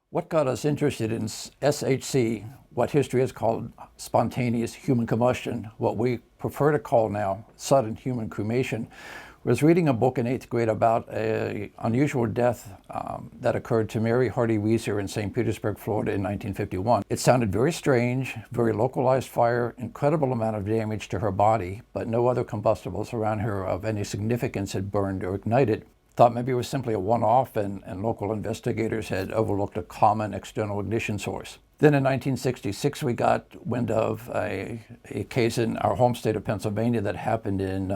What got us interested in SHC, what history has called spontaneous human combustion, what we prefer to call now sudden human cremation, was reading a book in 8th grade about an unusual death that occurred to Mary Hardy Weiser in St. Petersburg, Florida in 1951. It sounded very strange, very localized fire, incredible amount of damage to her body, but no other combustibles around her of any significance had burned or ignited. Thought maybe it was simply a one-off and local investigators had overlooked a common external ignition source. Then in 1966 we got wind of a case in our home state of Pennsylvania that happened in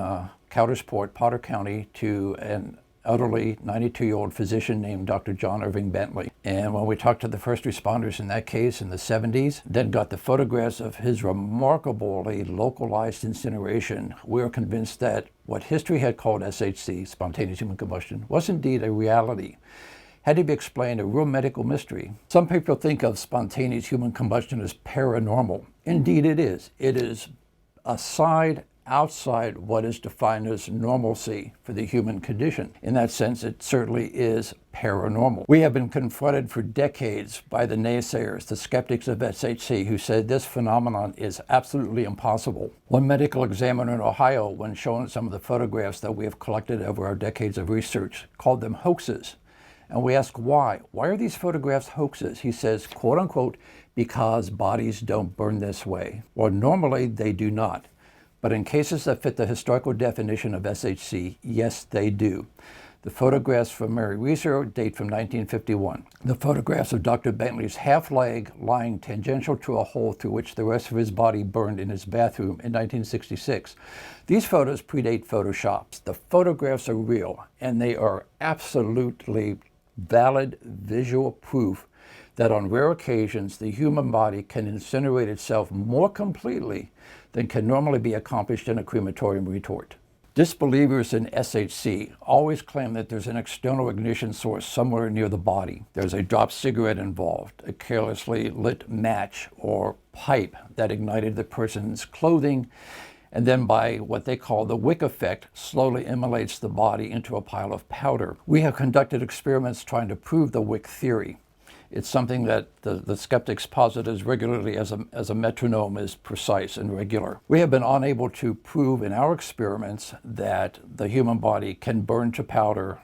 Coudersport, Potter County, to an elderly 92-year-old physician named Dr. John Irving Bentley. And when we talked to the first responders in that case in the 70s, then got the photographs of his remarkably localized incineration, we were convinced that what history had called SHC, spontaneous human combustion, was indeed a reality. Had to be explained, a real medical mystery. Some people think of spontaneous human combustion as paranormal. Indeed it is. It is outside what is defined as normalcy for the human condition. In that sense, it certainly is paranormal. We have been confronted for decades by the naysayers, the skeptics of SHC, who said this phenomenon is absolutely impossible. One medical examiner in Ohio, when shown some of the photographs that we have collected over our decades of research, called them hoaxes. And we ask why. Why are these photographs hoaxes? He says, quote unquote, because bodies don't burn this way. Well, normally they do not. But in cases that fit the historical definition of SHC, yes, they do. The photographs from Mary Weiser date from 1951. The photographs of Dr. Bentley's half leg lying tangential to a hole through which the rest of his body burned in his bathroom in 1966. These photos predate Photoshop. The photographs are real, and they are absolutely valid visual proof that on rare occasions the human body can incinerate itself more completely than can normally be accomplished in a crematorium retort. Disbelievers in SHC always claim that there's an external ignition source somewhere near the body. There's a dropped cigarette involved, a carelessly lit match or pipe that ignited the person's clothing, and then by what they call the wick effect, slowly immolates the body into a pile of powder. We have conducted experiments trying to prove the wick theory. It's something that the skeptics posit as regularly as a metronome is precise and regular. We have been unable to prove in our experiments that the human body can burn to powder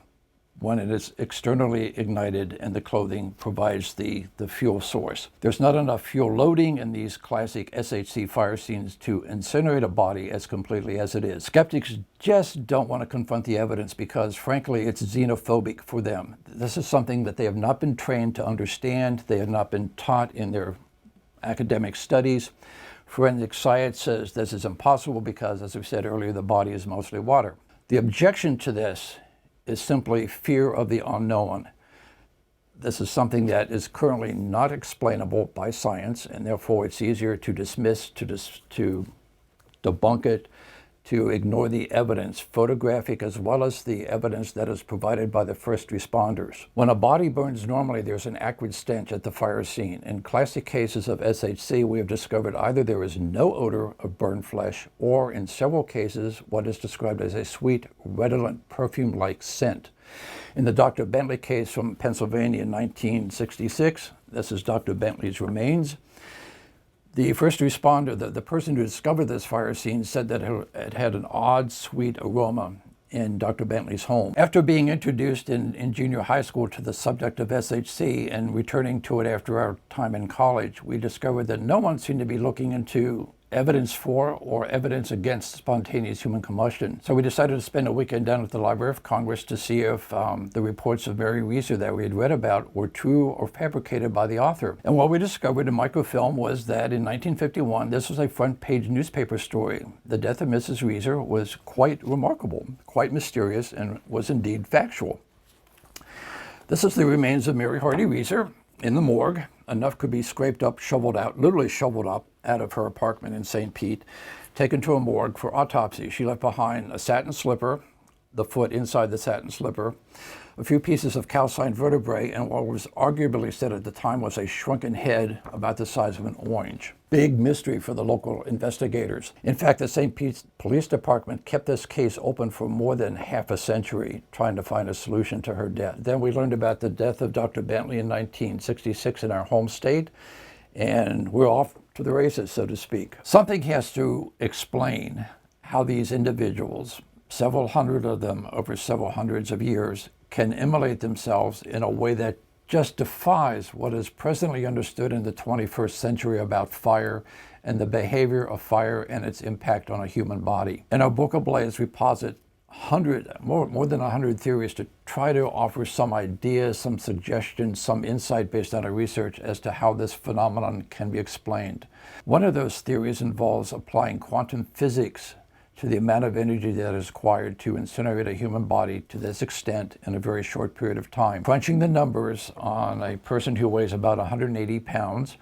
when it is externally ignited and the clothing provides the fuel source. There's not enough fuel loading in these classic SHC fire scenes to incinerate a body as completely as it is. Skeptics just don't want to confront the evidence because, frankly, it's xenophobic for them. This is something that they have not been trained to understand. They have not been taught in their academic studies. Forensic science says this is impossible because, as we said earlier, the body is mostly water. The objection to this is simply fear of the unknown. This is something that is currently not explainable by science, and therefore it's easier to dismiss, to debunk it, to ignore the evidence, photographic as well as the evidence that is provided by the first responders. When a body burns normally, there's an acrid stench at the fire scene. In classic cases of SHC, we have discovered either there is no odor of burned flesh, or in several cases, what is described as a sweet, redolent, perfume-like scent. In the Dr. Bentley case from Pennsylvania in 1966, this is Dr. Bentley's remains. The first responder, the person who discovered this fire scene, said that it had an odd, sweet aroma in Dr. Bentley's home. After being introduced in junior high school to the subject of SHC and returning to it after our time in college, we discovered that no one seemed to be looking into evidence for or evidence against spontaneous human combustion. So we decided to spend a weekend down at the Library of Congress to see if the reports of Mary Weiser that we had read about were true or fabricated by the author. And what we discovered in microfilm was that in 1951, this was a front-page newspaper story. The death of Mrs. Weiser was quite remarkable, quite mysterious, and was indeed factual. This is the remains of Mary Hardy Weiser in the morgue. Enough could be scraped up, shoveled out, literally shoveled up out of her apartment in St. Pete, taken to a morgue for autopsy. She left behind a satin slipper, the foot inside the satin slipper, a few pieces of calcined vertebrae, and what was arguably said at the time was a shrunken head about the size of an orange. Big mystery for the local investigators. In fact, the St. Pete's Police Department kept this case open for more than half a century, trying to find a solution to her death. Then we learned about the death of Dr. Bentley in 1966 in our home state, and we're off to the races, so to speak. Something has to explain how these individuals, several hundred of them over several hundreds of years, can immolate themselves in a way that just defies what is presently understood in the 21st century about fire and the behavior of fire and its impact on a human body. In our book Ablaze, we posit more than 100 theories to try to offer some ideas, some suggestions, some insight based on our research as to how this phenomenon can be explained. One of those theories involves applying quantum physics to the amount of energy that is required to incinerate a human body to this extent in a very short period of time. Crunching the numbers on a person who weighs about 180 pounds,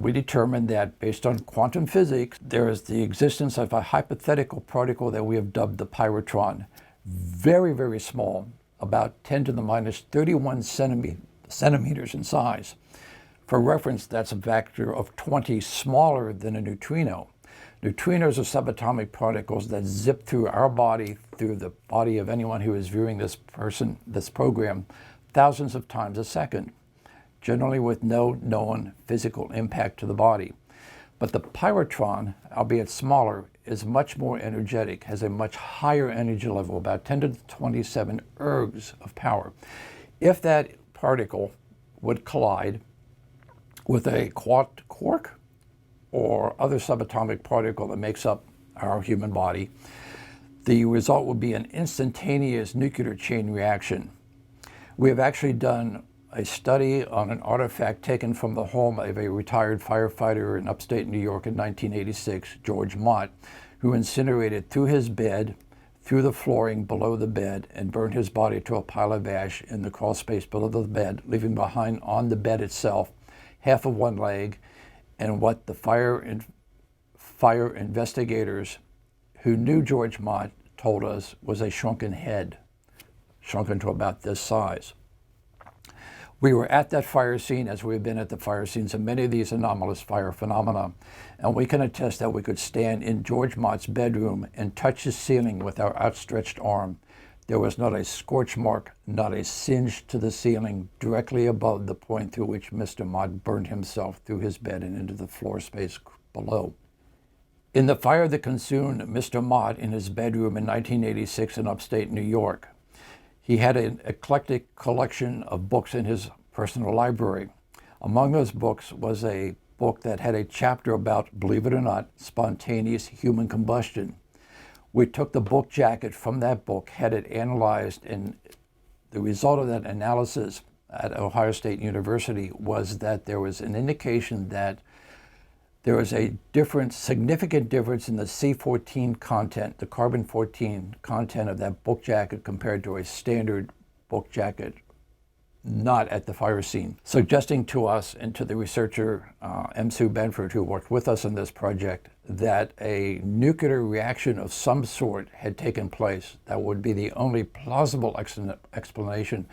we determined that based on quantum physics, there is the existence of a hypothetical particle that we have dubbed the pyrotron. Very, very small, about 10 to the minus 31 centimeters in size. For reference, that's a factor of 20 smaller than a neutrino. Neutrinos are subatomic particles that zip through our body, through the body of anyone who is viewing this program, thousands of times a second, generally with no known physical impact to the body. But the pyrotron, albeit smaller, is much more energetic, has a much higher energy level, about 10 to the 27 ergs of power. If that particle would collide with a quark or other subatomic particle that makes up our human body, the result would be an instantaneous nuclear chain reaction. We have actually done a study on an artifact taken from the home of a retired firefighter in upstate New York in 1986, George Mott, who incinerated through his bed, through the flooring below the bed, and burned his body to a pile of ash in the crawl space below the bed, leaving behind on the bed itself half of one leg, and what the fire investigators who knew George Mott told us was a shrunken head, shrunken to about this size. We were at that fire scene, as we have been at the fire scenes of many of these anomalous fire phenomena, and we can attest that we could stand in George Mott's bedroom and touch his ceiling with our outstretched arm. There was not a scorch mark, not a singe to the ceiling directly above the point through which Mr. Mott burned himself through his bed and into the floor space below. In the fire that consumed Mr. Mott in his bedroom in 1986 in upstate New York, he had an eclectic collection of books in his personal library. Among those books was a book that had a chapter about, believe it or not, spontaneous human combustion. We took the book jacket from that book, had it analyzed, and the result of that analysis at Ohio State University was that there was an indication that there was a significant difference in the C14 content, the carbon-14 content of that book jacket compared to a standard book jacket not at the fire scene, suggesting to us and to the researcher, M. Sue Benford, who worked with us on this project, that a nuclear reaction of some sort had taken place that would be the only plausible explanation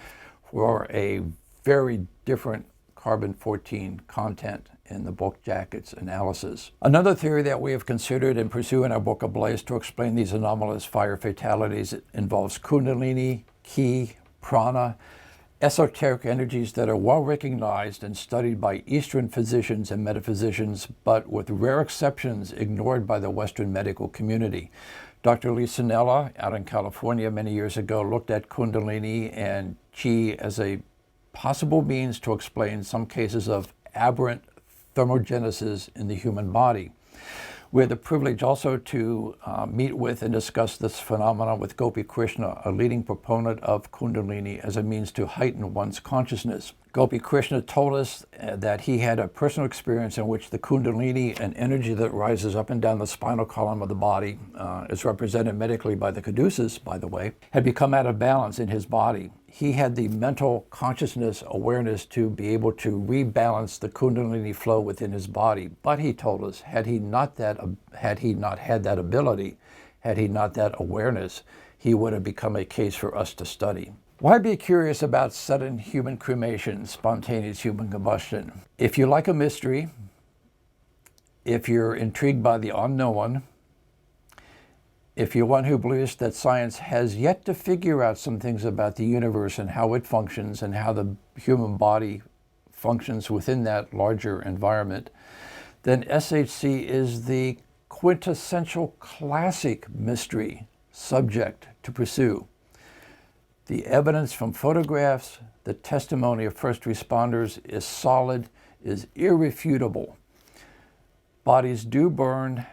for a very different carbon-14 content in the book jacket's analysis. Another theory that we have considered and pursue in our book Ablaze to explain these anomalous fire fatalities involves Kundalini, Ki, Prana, esoteric energies that are well recognized and studied by Eastern physicians and metaphysicians, but with rare exceptions ignored by the Western medical community. Dr. Lee Sinella out in California many years ago looked at Kundalini and Chi as a possible means to explain some cases of aberrant thermogenesis in the human body. We had the privilege also to meet with and discuss this phenomenon with Gopi Krishna, a leading proponent of Kundalini as a means to heighten one's consciousness. Gopi Krishna told us that he had a personal experience in which the Kundalini, an energy that rises up and down the spinal column of the body, is represented medically by the caduceus, by the way, had become out of balance in his body. He had the mental consciousness awareness to be able to rebalance the Kundalini flow within his body. But he told us, had he not had that ability, had he not that awareness, he would have become a case for us to study. Why be curious about sudden human cremation, spontaneous human combustion? If you like a mystery, if you're intrigued by the unknown, if you're one who believes that science has yet to figure out some things about the universe and how it functions and how the human body functions within that larger environment, then SHC is the quintessential classic mystery subject to pursue. The evidence from photographs, the testimony of first responders is solid, is irrefutable. Bodies do burn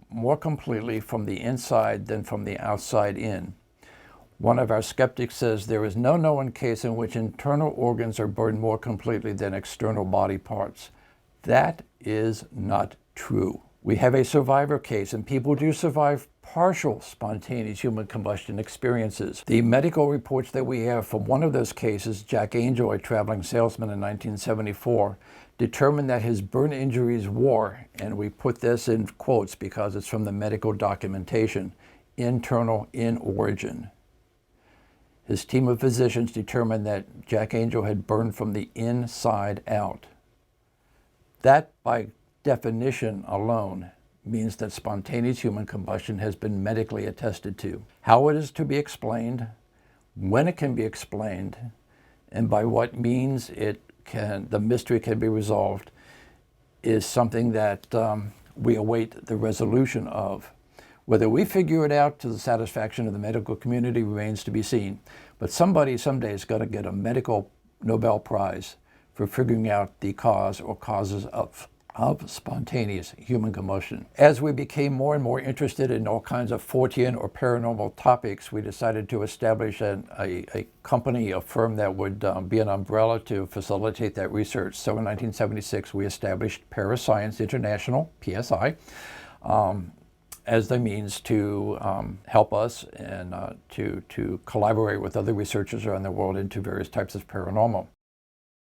more completely from the inside than from the outside in. One of our skeptics says there is no known case in which internal organs are burned more completely than external body parts. That is not true. We have a survivor case, and people do survive partial spontaneous human combustion experiences. The medical reports that we have from one of those cases, Jack Angel, a traveling salesman in 1974, determined that his burn injuries were, and we put this in quotes because it's from the medical documentation, internal in origin. His team of physicians determined that Jack Angel had burned from the inside out. That, by definition alone, means that spontaneous human combustion has been medically attested to. How it is to be explained, when it can be explained, and by what means the mystery can be resolved is something that we await the resolution of. Whether we figure it out to the satisfaction of the medical community remains to be seen. But somebody someday is going to get a medical Nobel Prize for figuring out the cause or causes of spontaneous human combustion. As we became more and more interested in all kinds of Fortean or paranormal topics, we decided to establish a company, a firm that would be an umbrella to facilitate that research. So in 1976, we established Parascience International, PSI, as the means to help us and to collaborate with other researchers around the world into various types of paranormal.